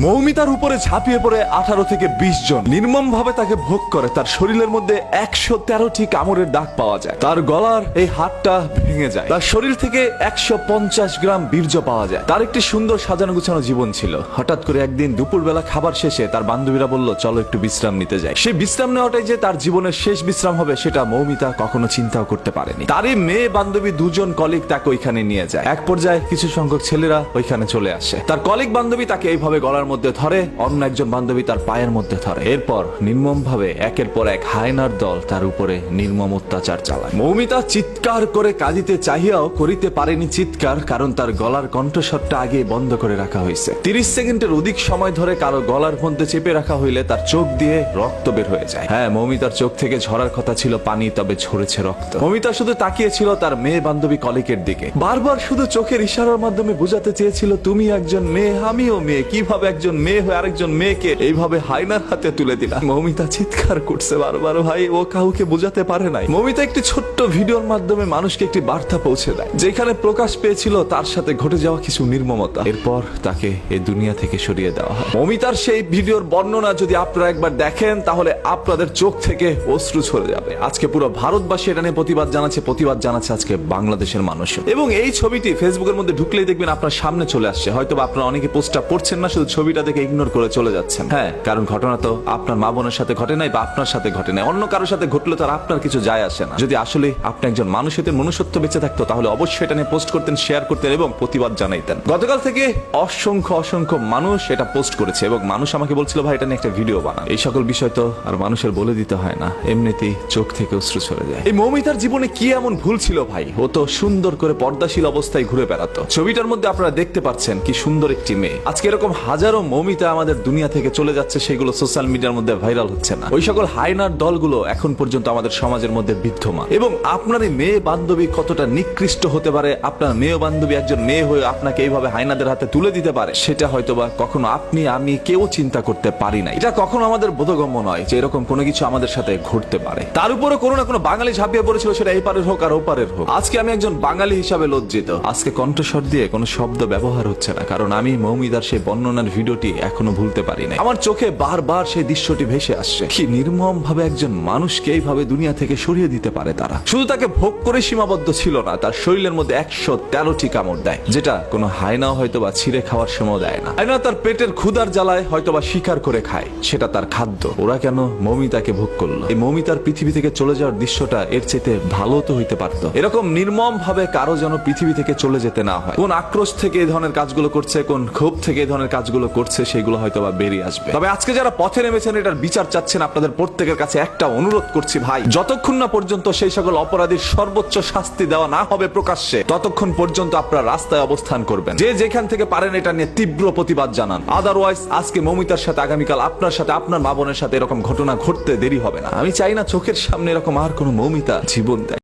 মৌমিতার উপরে ঝাঁপিয়ে পড়ে 18 থেকে 20 জন নির্মম ভাবে তাকে ভোগ করে। তার শরীরের মধ্যে 113টি কামড়ের দাগ পাওয়া যায়। তার গলার এই হাড়টা ভেঙে যায়। তার শরীর থেকে 150 গ্রাম বীর্য পাওয়া যায়। তার একটি সুন্দর সাজানো গুছানো জীবন ছিল। হঠাৎ করে একদিন দুপুরবেলা খাবার শেষে তার বান্ধবীরা বলল, চলো একটু বিশ্রাম নিতে যাই। সেই বিশ্রাম নেওয়াটাই যে তার জীবনের শেষ বিশ্রাম হবে সেটা মৌমিতা কখনো চিন্তাও করতে পারেনি। তারই মেয়ে বান্ধবী দুজন কলিগ তাকে ওইখানে নিয়ে যায়। এক পর্যায়ে কিছু সংখ্যক ছেলেরা ওইখানে চলে আসে। তার কলিগ বান্ধবী তাকে এইভাবে গলার মধ্যে ধরে, অন্য একজন বান্ধবী তার পায়ের মধ্যে ধরে। এরপর নির্মম ভাবে একের পর এক হায়নার দল তার উপরে নির্মম অত্যাচার চালায়। মৌমিতা চিৎকার করে কাঁদিতে চাহিয়াও করিতে পারেনি চিৎকার, কারণ তার গলার কণ্ঠস্বরটা আগে বন্ধ করে রাখা হয়েছে। 30 সেকেন্ডের অধিক সময় ধরে কারো গলার মধ্যে চেপে রাখা হইলে তার চোখ দিয়ে রক্ত বের হয়ে যায়। হ্যাঁ, মৌমিতার চোখ থেকে ঝরার কথা ছিল পানি, তবে ঝরেছে রক্ত। মৌমিতা শুধু তাকিয়েছিল তার মেয়ে বান্ধবী কলিকের দিকে। বারবার শুধু চোখের ইশারার মাধ্যমে বোঝাতে চেয়েছিল, তুমি একজন মেয়ে, আমিও মেয়ে। কিভাবে একজন মেয়ে হয়ে আরেকজন মেয়েকে এইভাবে হায়নার হাতে তুলে দিলা? মৌমিতা চিৎকার করছে বারবার। ভাই, ও কাউকে বোঝাতে পারে নাই। মৌমিতা একটি ছোট্ট ভিডিওর মাধ্যমে মানুষকে একটি বার্তা পৌঁছে দেয়, যেখানে প্রকাশ পেয়েছিল তার সাথে ঘটে যাওয়া কিছু নির্মমতা। এরপর তাকে এই দুনিয়া থেকে সরিয়ে দেওয়া হয়। মৌমিতার সেই ভিডিওর বর্ণনা যদি আপনারা একবার দেখেন, তাহলে আপনাদের চোখ থেকে অশ্রু ঝরে যাবে। আজকে পুরো ভারতবাসী এটা নিয়ে প্রতিবাদ জানাচ্ছে আজকে বাংলাদেশের মানুষ। এবং এই ছবিটি ফেসবুকের মধ্যে ঢুকলেই দেখবেন আপনার সামনে চলে আসছে। হয়তো আপনারা অনেকে পোস্টটা পড়ছেন না, শুধু ছবিটা দেখে ইগনোর করে চলে যাচ্ছেন। হ্যাঁ, কারণ ঘটনা তো আপনার মা বোনের সাথে ঘটে নাই বা আপনার সাথে ঘটে নাই, অন্য কারোর সাথে ঘটলে তো আর আপনার কিছু যায় আসে না। যদি আসলে আপনি একজন মানুষের মনুষ্যত্ব বেঁচে থাকতো, তাহলে অবশ্যই এটা নিয়ে পোস্ট করতেন, শেয়ার করতেন এবং প্রতিবাদ জানাইতেন। গতকাল থেকে অসংখ্য মানুষ এটা পোস্ট করেছে এবং মানুষ আমাকে বলছিল, ভাই এটা নিয়ে একটা ভিডিও বানান। এই সকল বিষয় তো আর মানুষের বলে দিতে হয় না, এমনিতেই চোখ থেকে অশ্রু চলে যায়। এই মৌমিতার জীবনে কি এমন ভুল ছিল ভাই? ও তো সুন্দর করে পর্দাশীল অবস্থায় ঘুরে বেড়াতো। ছবিটার মধ্যে আপনারা দেখতে পাচ্ছেন কি সুন্দর একটি মেয়ে। আজকে এরকম হাজারো মৌমিতা আমাদের দুনিয়া থেকে চলে যাচ্ছে, সেগুলো সোশ্যাল মিডিয়ার মধ্যে ভাইরাল হচ্ছে না। ওই সকল হায়নার দলগুলো এখন পর্যন্ত আমাদের সমাজের মধ্যে বিদ্যমান। এবং আপনার এই মেয়ে বান্ধবী কতটা নিকৃষ্ট হতে পারে, আপনার মেয়ে বান্ধবী একজন মেয়ে হয়ে আপনাকে এইভাবে হায়নাদের হাতে তুলে দিতে পারে, সেটা হয়তোবা কখনো আপনি আমি কেউ চিন্তা করতে পারি না। এটা কখনো আমাদের বোধগম্য নয় যে এরকম কোনো কিছু আমাদের সাথে ঘটতে পারে। তার উপরে কোনো না কোনো বাঙালি ঝাঁপিয়ে পড়েছিল, সেটা এই পারের হোক আর ওপারের হোক। আজকে আমি একজন বাঙালি হিসাবে লজ্জিত। আজকে কণ্ঠস্বর দিয়ে কোনো শব্দ ব্যবহার হচ্ছে না, কারণ আমি মৌমিতার সেই বর্ণনার ভিডিওটি এখনো ভুলতে পারি না। আমার চোখে বারবার সেই দৃশ্যটি ভেসে আসছে। কি নির্মম ভাবে একজন মানুষকে এইভাবে দুনিয়া থেকে সরিয়ে দিতে পারে তারা। শুধু তাকে ভোগ করে সীমাবদ্ধ ছিল না, তার শরীরের মধ্যে 113টি কামড় দেয়, যেটা কোনো হায়নাও হয়তো বা ছিঁড়ে খাওয়ার সময় দেয় না। হায়না তার পেটের ক্ষুধার জ্বালায় হয়তো বা শিকার করে খায়, সেটা তার খাদ্য। ওরা কেন মৌমিতাকে ভোগ করলো? এই মৌমিতার পৃথিবী থেকে চলে যাওয়ার দৃশ্যটা এর চেয়ে ভালো তো হইতে পারতো। এরকম নির্মম ভাবে কারো যেন পৃথিবী থেকে চলে যেতে না হয়। কোন আক্রোশ থেকে এই ধরনের কাজগুলো করছে, কোন ক্ষোভ থেকে এই ধরনের কাজগুলো করছে, সেগুলো হয়তো বা বেরিয়ে আসবে। তবে আজকে যারা পথে নেমেছেন, এটার বিচার চাচ্ছেন, আপনাদের প্রত্যেকের কাছে একটা অনুরোধ করছি ভাই, যতক্ষণ না পর্যন্ত সেই সকল অপরাধীর সর্বোচ্চ শাস্তি দেওয়া না হবে প্রকাশ্যে, ততক্ষণ পর্যন্ত আপনারা রাস্তায় অবস্থান করবেন। যে যেখান থেকে পারেন এটা নিয়ে তীব্র প্রতিবাদ জানান। আদারওয়াইজ আজকে মৌমিতার সাথে, আগামীকাল আপনার সাথে, আপনার মা বোনের সাথে এরকম ঘটনা ঘটতে দেরি হবে না। আমি চাই না চোখের সামনে এরকম আর কোনো মৌমিতা জীবন দেয়।